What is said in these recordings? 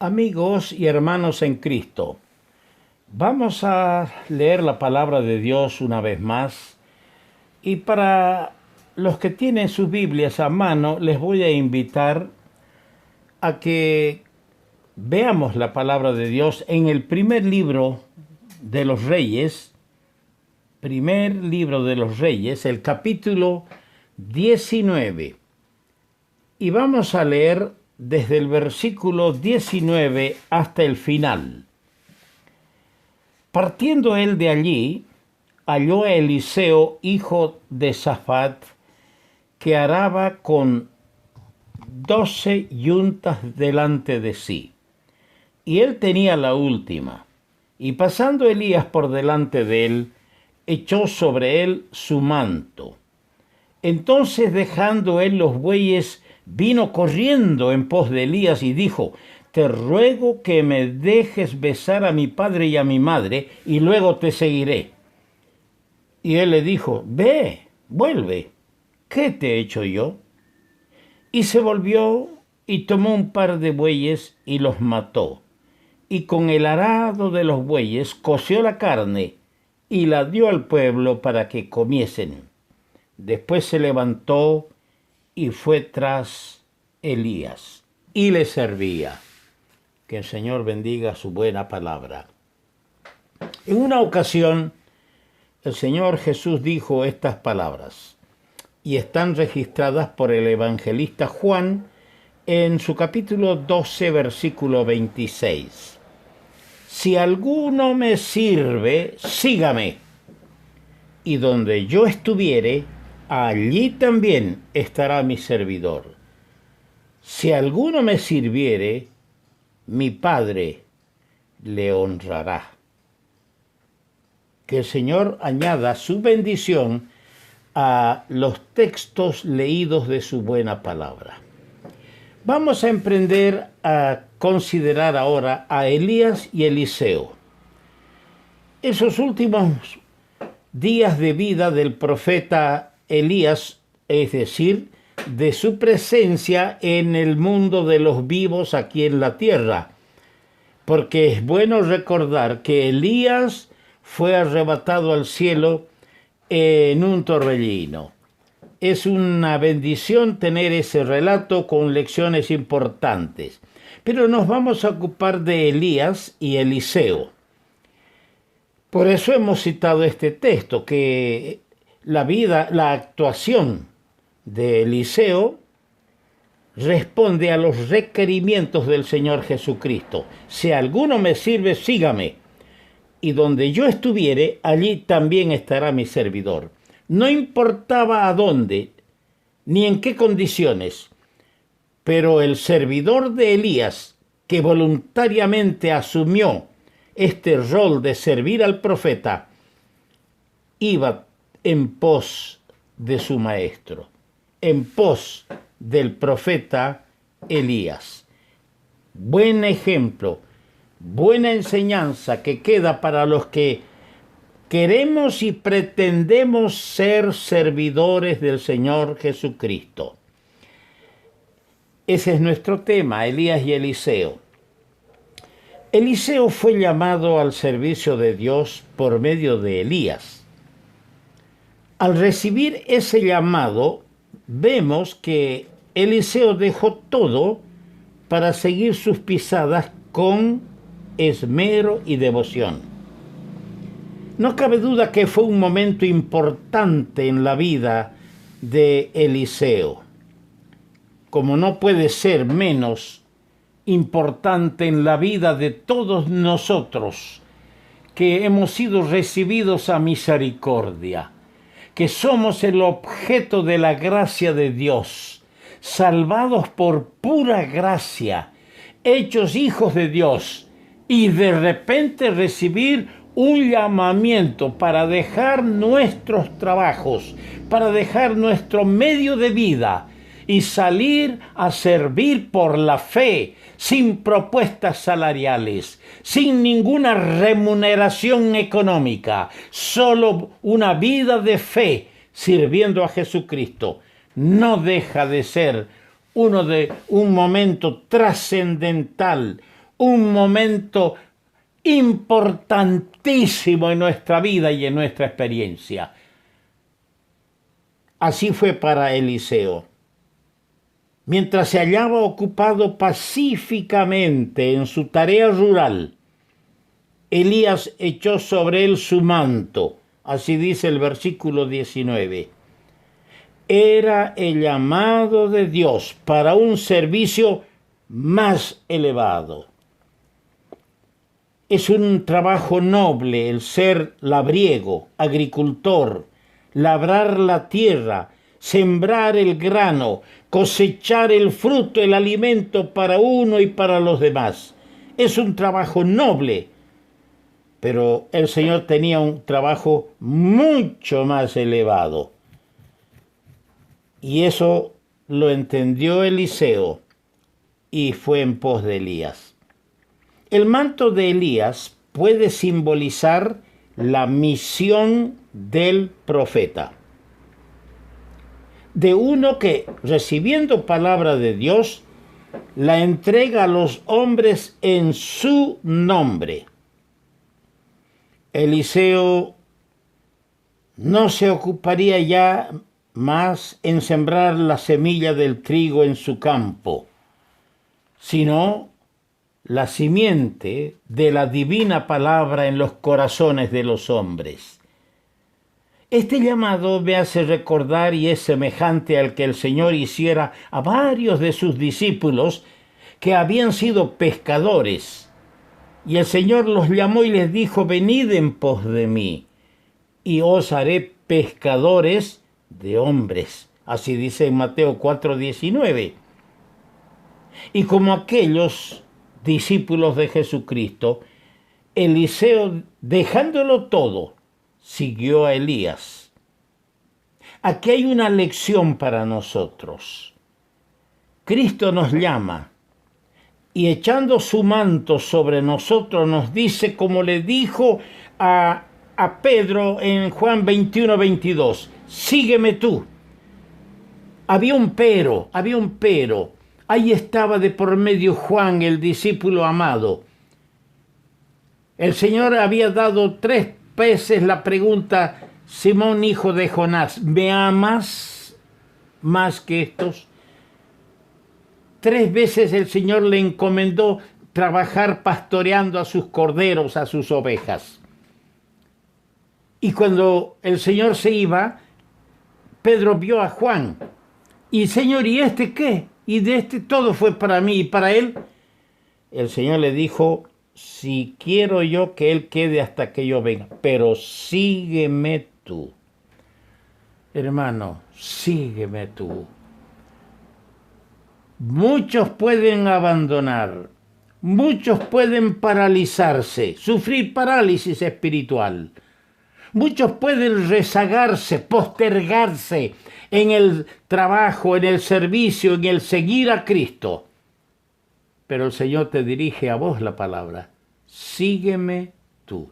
Amigos y hermanos en Cristo, vamos a leer la palabra de Dios una vez más y para los que tienen sus Biblias a mano les voy a invitar a que veamos la palabra de Dios en el primer libro de los Reyes, el capítulo 19, y vamos a leer desde el versículo 19 hasta el final. Partiendo él de allí, halló a Eliseo, hijo de Safat, que araba con 12 yuntas delante de sí, y él tenía la última. Y pasando Elías por delante de él, echó sobre él su manto. Entonces, dejando él los bueyes, vino corriendo en pos de Elías y dijo: te ruego que me dejes besar a mi padre y a mi madre, y luego te seguiré. Y él le dijo: ve, vuelve, ¿qué te he hecho yo? Y se volvió y tomó un par de bueyes y los mató, y con el arado de los bueyes coció la carne y la dio al pueblo para que comiesen. Después se levantó y fue tras Elías y le servía. Que el Señor bendiga su buena palabra. En una ocasión, el Señor Jesús dijo estas palabras, y están registradas por el evangelista Juan en su capítulo 12, versículo 26. Si alguno me sirve, sígame, y donde yo estuviere, allí también estará mi servidor. Si alguno me sirviere, mi Padre le honrará. Que el Señor añada su bendición a los textos leídos de su buena palabra. Vamos a emprender a considerar ahora a Elías y Eliseo. Esos últimos días de vida del profeta Elías, es decir, de su presencia en el mundo de los vivos aquí en la tierra, porque es bueno recordar que Elías fue arrebatado al cielo en un torbellino. Es una bendición tener ese relato con lecciones importantes, pero nos vamos a ocupar de Elías y Eliseo. Por eso hemos citado este texto, que la actuación de Eliseo responde a los requerimientos del Señor Jesucristo. Si alguno me sirve, sígame, y donde yo estuviere, allí también estará mi servidor. No importaba a dónde, ni en qué condiciones, pero el servidor de Elías, que voluntariamente asumió este rol de servir al profeta, iba en pos de su maestro, en pos del profeta Elías. Buen ejemplo, buena enseñanza que queda para los que queremos y pretendemos ser servidores del Señor Jesucristo. Ese es nuestro tema, Elías y Eliseo. Eliseo fue llamado al servicio de Dios por medio de Elías. Al recibir ese llamado, vemos que Eliseo dejó todo para seguir sus pisadas con esmero y devoción. No cabe duda que fue un momento importante en la vida de Eliseo, como no puede ser menos importante en la vida de todos nosotros que hemos sido recibidos a misericordia, que somos el objeto de la gracia de Dios, salvados por pura gracia, hechos hijos de Dios, y de repente recibir un llamamiento para dejar nuestros trabajos, para dejar nuestro medio de vida y salir a servir por la fe, sin propuestas salariales, sin ninguna remuneración económica, solo una vida de fe sirviendo a Jesucristo. No deja de ser un momento trascendental, un momento importantísimo en nuestra vida y en nuestra experiencia. Así fue para Eliseo. Mientras se hallaba ocupado pacíficamente en su tarea rural, Elías echó sobre él su manto. Así dice el versículo 19. Era el llamado de Dios para un servicio más elevado. Es un trabajo noble el ser labriego, agricultor, labrar la tierra, sembrar el grano, cosechar el fruto, el alimento para uno y para los demás. Es un trabajo noble, pero el Señor tenía un trabajo mucho más elevado. Y eso lo entendió Eliseo y fue en pos de Elías. El manto de Elías puede simbolizar la misión del profeta, de uno que, recibiendo palabra de Dios, la entrega a los hombres en su nombre. Eliseo no se ocuparía ya más en sembrar la semilla del trigo en su campo, sino la simiente de la divina palabra en los corazones de los hombres. Este llamado me hace recordar y es semejante al que el Señor hiciera a varios de sus discípulos que habían sido pescadores. Y el Señor los llamó y les dijo: venid en pos de mí, y os haré pescadores de hombres. Así dice en Mateo 4:19. Y como aquellos discípulos de Jesucristo, Eliseo, dejándolo todo, siguió a Elías. Aquí hay una lección para nosotros. Cristo nos llama y echando su manto sobre nosotros nos dice, como le dijo a Pedro en Juan 21:22, sígueme tú. Había un pero. Ahí estaba de por medio Juan, el discípulo amado. El Señor había dado 3 veces la pregunta: Simón, hijo de Jonás, ¿me amas más que estos? 3 veces el Señor le encomendó trabajar pastoreando a sus corderos, a sus ovejas. Y cuando el Señor se iba, Pedro vio a Juan. Y Señor, ¿y este qué? Y de este todo fue para mí y para él. El Señor le dijo: si quiero yo que él quede hasta que yo venga, pero sígueme tú. Hermano, sígueme tú. Muchos pueden abandonar, muchos pueden paralizarse, sufrir parálisis espiritual. Muchos pueden rezagarse, postergarse en el trabajo, en el servicio, en el seguir a Cristo. Pero el Señor te dirige a vos la palabra: sígueme tú.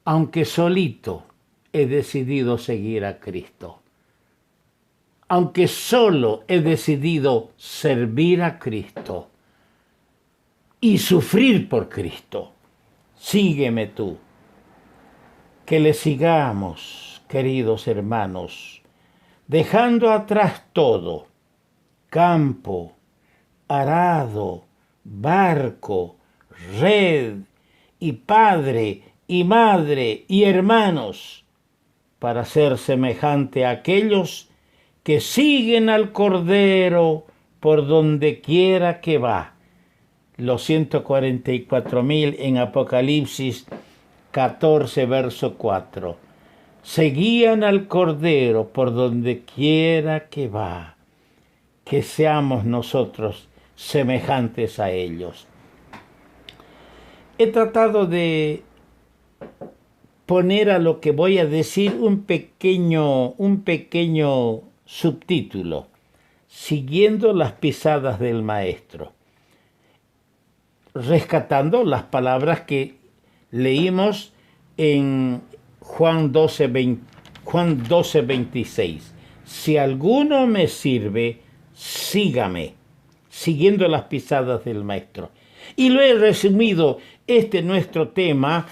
Aunque solito he decidido seguir a Cristo. Aunque solo he decidido servir a Cristo y sufrir por Cristo, sígueme tú. Que le sigamos, queridos hermanos, dejando atrás todo: campo, arado, barco, red, y padre, y madre, y hermanos, para ser semejante a aquellos que siguen al Cordero por donde quiera que va. Los 144.000 en Apocalipsis 14, verso 4. Seguían al Cordero por donde quiera que va. Que seamos nosotros semejantes a ellos. He tratado de poner a lo que voy a decir un pequeño subtítulo: siguiendo las pisadas del Maestro, rescatando las palabras que leímos en Juan 12:26. Si alguno me sirve, sígame, siguiendo las pisadas del Maestro. Y lo he resumido, nuestro tema,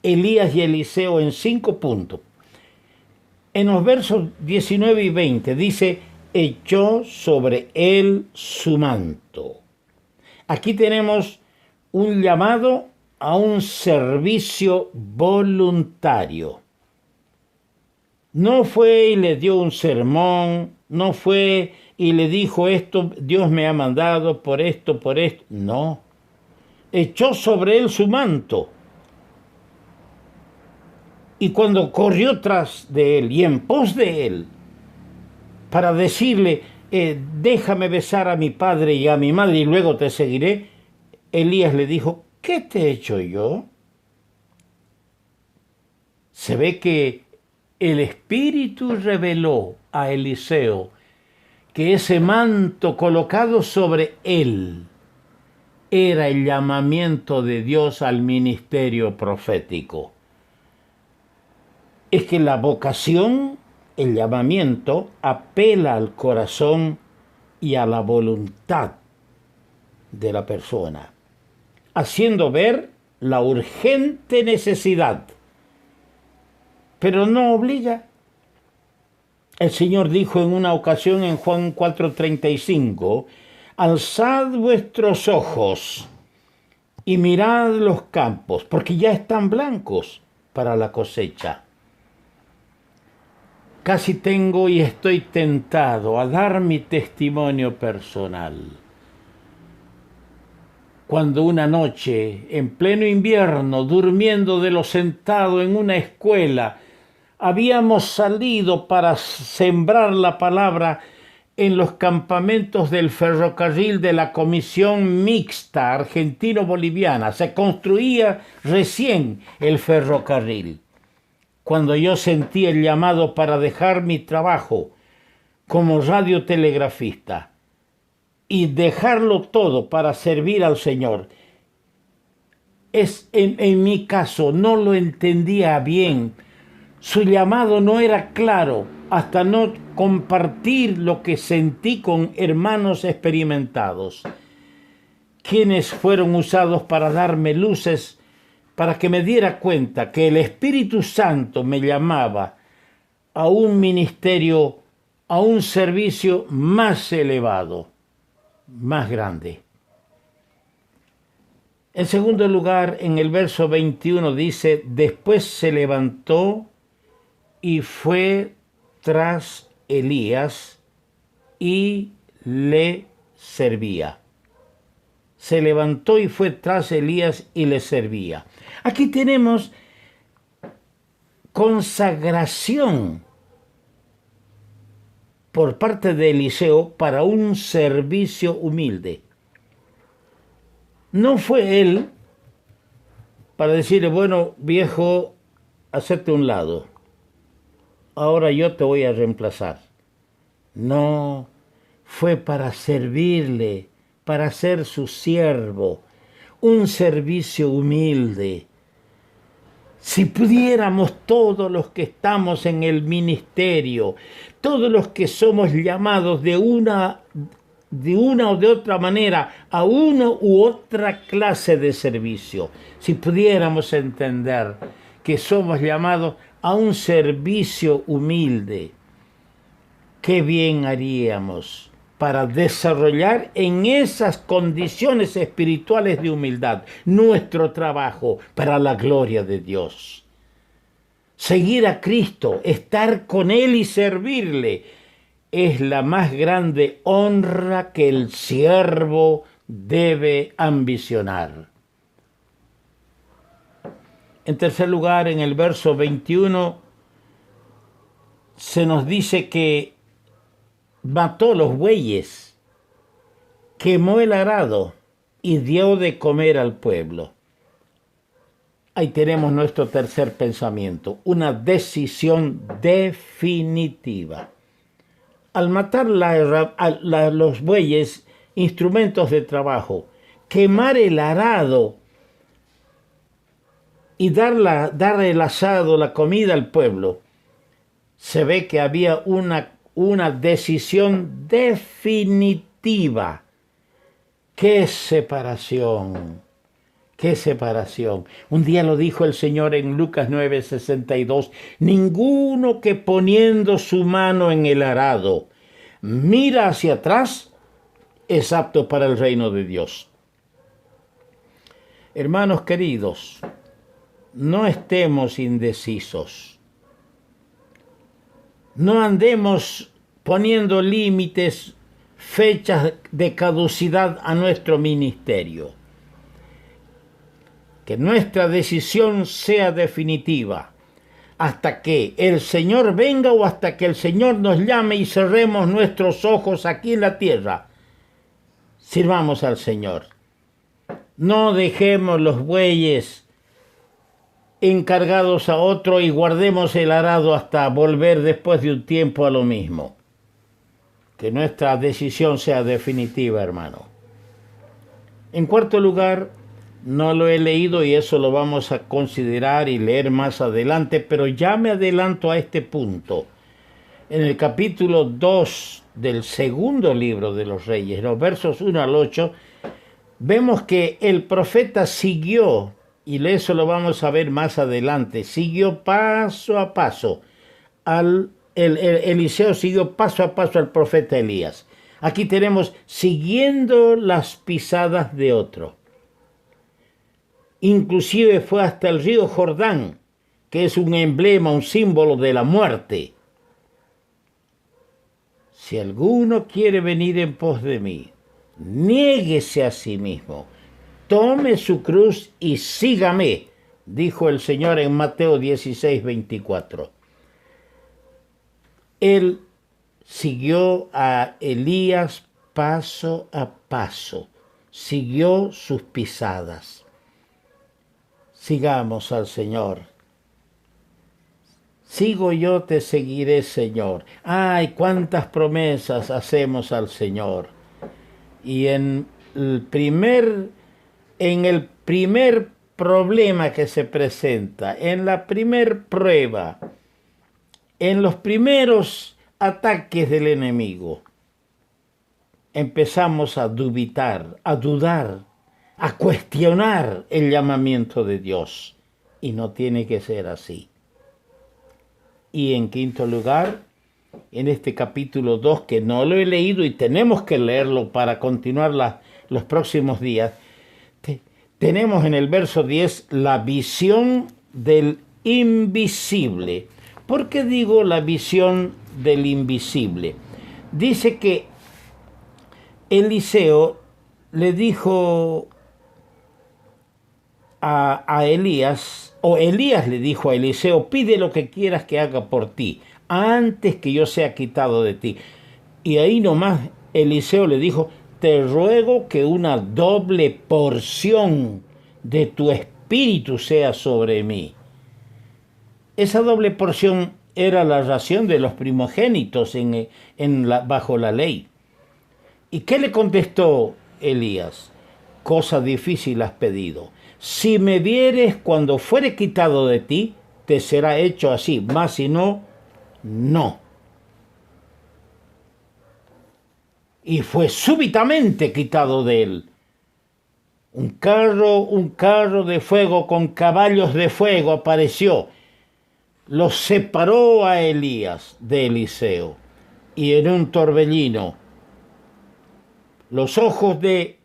Elías y Eliseo, en 5 puntos. En los versos 19 y 20 dice, echó sobre él su manto. Aquí tenemos un llamado a un servicio voluntario. No fue y le dio un sermón, no fue y le dijo esto, Dios me ha mandado por esto. No. Echó sobre él su manto. Y cuando corrió tras de él y en pos de él, para decirle, déjame besar a mi padre y a mi madre y luego te seguiré, Elías le dijo, ¿qué te he hecho yo? Se ve que el Espíritu reveló a Eliseo que ese manto colocado sobre él era el llamamiento de Dios al ministerio profético. Es que la vocación, el llamamiento, apela al corazón y a la voluntad de la persona, haciendo ver la urgente necesidad, pero no obliga. El Señor dijo en una ocasión en Juan 4:35, alzad vuestros ojos y mirad los campos, porque ya están blancos para la cosecha. Casi tengo y estoy tentado a dar mi testimonio personal. Cuando una noche, en pleno invierno, durmiendo de lo sentado en una escuela, habíamos salido para sembrar la palabra en los campamentos del ferrocarril de la Comisión Mixta Argentino-Boliviana. Se construía recién el ferrocarril. Cuando yo sentí el llamado para dejar mi trabajo como radiotelegrafista y dejarlo todo para servir al Señor, en mi caso no lo entendía bien. Su llamado no era claro hasta no compartir lo que sentí con hermanos experimentados, quienes fueron usados para darme luces, para que me diera cuenta que el Espíritu Santo me llamaba a un ministerio, a un servicio más elevado, más grande. En segundo lugar, en el verso 21 dice, después se levantó y fue tras Elías y le servía. Se levantó y fue tras Elías y le servía. Aquí tenemos consagración por parte de Eliseo para un servicio humilde. No fue él para decirle, bueno, viejo, hacete un lado. Ahora yo te voy a reemplazar. No, fue para servirle, para ser su siervo, un servicio humilde. Si pudiéramos todos los que estamos en el ministerio, todos los que somos llamados de una o de otra manera a una u otra clase de servicio, si pudiéramos entender que somos llamados a un servicio humilde, qué bien haríamos para desarrollar en esas condiciones espirituales de humildad nuestro trabajo para la gloria de Dios. Seguir a Cristo, estar con Él y servirle es la más grande honra que el siervo debe ambicionar. En tercer lugar, en el verso 21, se nos dice que mató los bueyes, quemó el arado y dio de comer al pueblo. Ahí tenemos nuestro tercer pensamiento, una decisión definitiva. Al matar los bueyes, instrumentos de trabajo, quemar el arado y dar el asado, la comida al pueblo, se ve que había una decisión definitiva ¡Qué separación! ¡Qué separación! Un día lo dijo el Señor en Lucas 9:62. Ninguno que poniendo su mano en el arado mira hacia atrás es apto para el reino de Dios. Hermanos queridos, no estemos indecisos. No andemos poniendo límites, fechas de caducidad a nuestro ministerio. Que nuestra decisión sea definitiva hasta que el Señor venga o hasta que el Señor nos llame y cerremos nuestros ojos aquí en la tierra. Sirvamos al Señor. No dejemos los bueyes encargados a otro y guardemos el arado hasta volver después de un tiempo a lo mismo. Que nuestra decisión sea definitiva, hermano. En cuarto lugar, no lo he leído y eso lo vamos a considerar y leer más adelante, pero ya me adelanto a este punto. En el capítulo 2 del segundo libro de los Reyes, los versos 1 al 8, vemos que el profeta siguió, y eso lo vamos a ver más adelante, siguió paso a paso, Eliseo siguió paso a paso al profeta Elías. Aquí tenemos siguiendo las pisadas de otro. Inclusive fue hasta el río Jordán, que es un emblema, un símbolo de la muerte. Si alguno quiere venir en pos de mí, niéguese a sí mismo, tome su cruz y sígame, dijo el Señor en Mateo 16:24. Él siguió a Elías paso a paso, siguió sus pisadas. Sigamos al Señor. Sigo yo, te seguiré, Señor. ¡Ay, cuántas promesas hacemos al Señor! Y en el primer problema que se presenta, en la primer prueba, en los primeros ataques del enemigo, empezamos a dubitar, a dudar, a cuestionar el llamamiento de Dios. Y no tiene que ser así. Y en quinto lugar, en este capítulo 2, que no lo he leído y tenemos que leerlo para continuar los próximos días, tenemos en el verso 10 la visión del invisible. ¿Por qué digo la visión del invisible? Dice que Eliseo le dijo a Elías, o Elías le dijo a Eliseo, pide lo que quieras que haga por ti, antes que yo sea quitado de ti. Y ahí nomás Eliseo le dijo, te ruego que una doble porción de tu espíritu sea sobre mí. Esa doble porción era la ración de los primogénitos bajo la ley. ¿Y qué le contestó Elías? Cosa difícil has pedido. Si me vieres cuando fuere quitado de ti, te será hecho así, mas si no, no. Y fue súbitamente quitado de él. Un carro de fuego con caballos de fuego apareció. Los separó a Elías de Eliseo. Y en un torbellino, los ojos de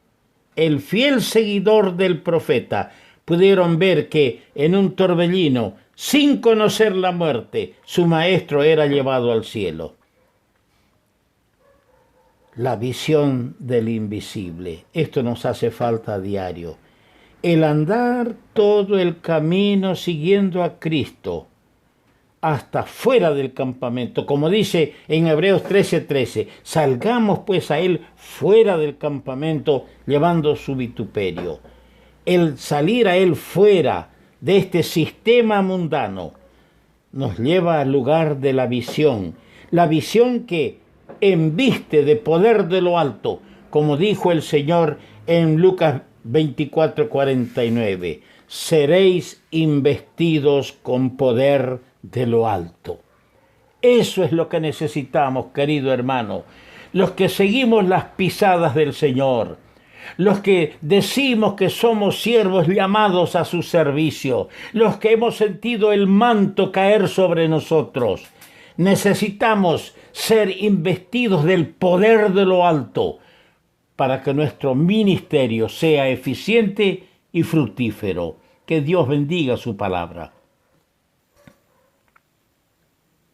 el fiel seguidor del profeta pudieron ver que en un torbellino, sin conocer la muerte, su maestro era llevado al cielo. La visión del invisible. Esto nos hace falta a diario. El andar todo el camino siguiendo a Cristo hasta fuera del campamento. Como dice en Hebreos 13:13, salgamos pues a Él fuera del campamento llevando su vituperio. El salir a Él fuera de este sistema mundano nos lleva al lugar de la visión que embiste de poder de lo alto, como dijo el Señor en Lucas 24:49, seréis investidos con poder de lo alto. Eso es lo que necesitamos, querido hermano, los que seguimos las pisadas del Señor, los que decimos que somos siervos llamados a su servicio, los que hemos sentido el manto caer sobre nosotros. Necesitamos ser investidos del poder de lo alto para que nuestro ministerio sea eficiente y fructífero. Que Dios bendiga su palabra.